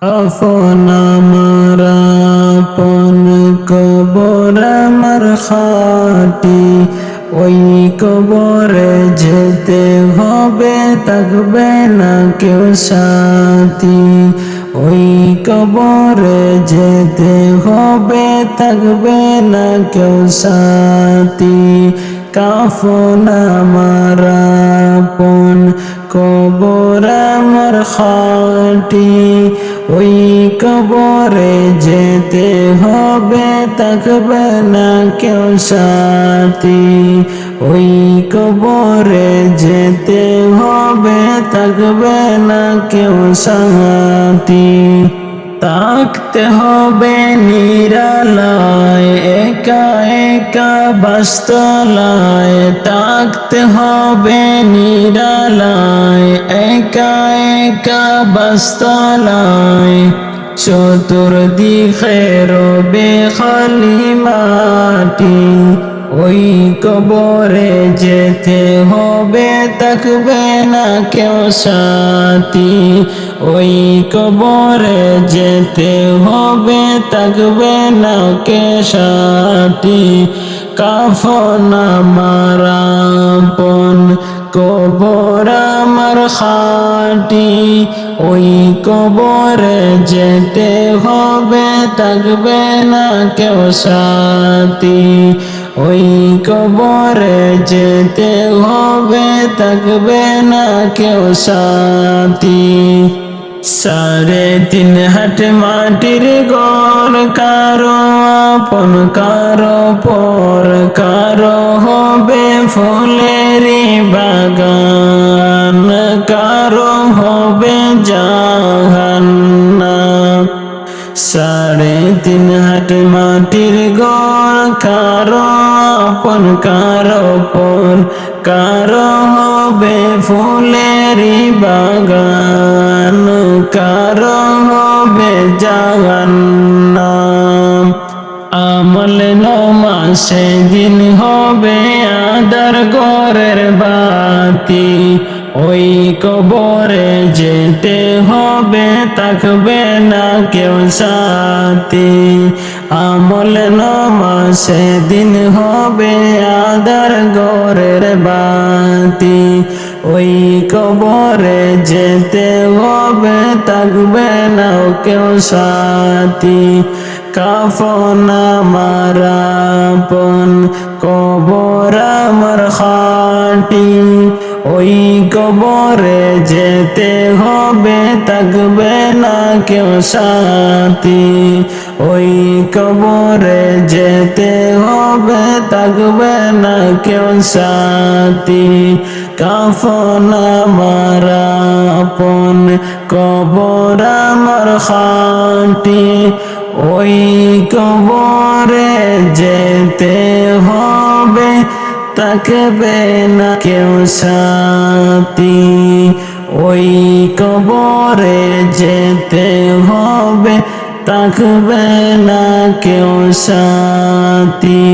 আপন আমার আপন কবর আমার খাটি, ওই কবরে যেতে হবে, থাকবে না কেউ সাথী। ওই কবরে যেতে হবে, থাকবে না কেউ সাথী। কাফন আমার আপন কবর আমার খাটি, ওই কবরে যেতে হবে, থাকবে না কেউ সাথী। ওই কবরে যেতে হবে, থাকবে না কেউ সাথী। থাকতে হবে নিরালায়, একা একা বাসতলায়। থাকতে হবে নিরালায়, একা একা বাসতলায়। চতুর্দিকে রবে খালি মাটি, ওই কবরে যেতে হবে, থাকবে না কেউ সাথী। ওই কবরে যেতে হবে, থাকবে না কেউ সাথী। কাফন আমার আপন কবর আমার খাটি, ওই কবরে যেতে হবে, থাকবে না কেউ সাথী। ওই কবরে যেতে হবে, থাকবে না কেউ সাথী। 3.5 হাত মাটির ঘর, কারো আপন কারো পর, কারো হবে ফুলেরই বাগান, কারো হবে জাহান্নাম। 3.5 হাত মাটির ঘর, কারো আপন কারো পর, কারো হবে ফুলেরই বাগান, কারো হবে জাহান্নাম। আমল নামাজ সেদিন হবে আদার ঘরের বাতি, ওই কবরে যেতে হবে, থাকবে না কেউ সাথী। আমল নামাজ সেদিন হবে আদার ঘরের বাতি, ওই কবরে যেতে হবে, থাকবে না কেউ সাথী। কাফন আমার আপন কবর আমার খাটি, ওই কবরে যেতে হবে, থাকবে না কেউ সাথী। ওই কবরে যেতে হবে, থাকবে না কেউ সাথী। কাফন আমার আপন কবর আমার খাটি, ওই কবরে যেতে হবে, থাকবে না কেউ সাথী। ওই কবরে যেতে হবে, থাকবে না কেউ সাথী।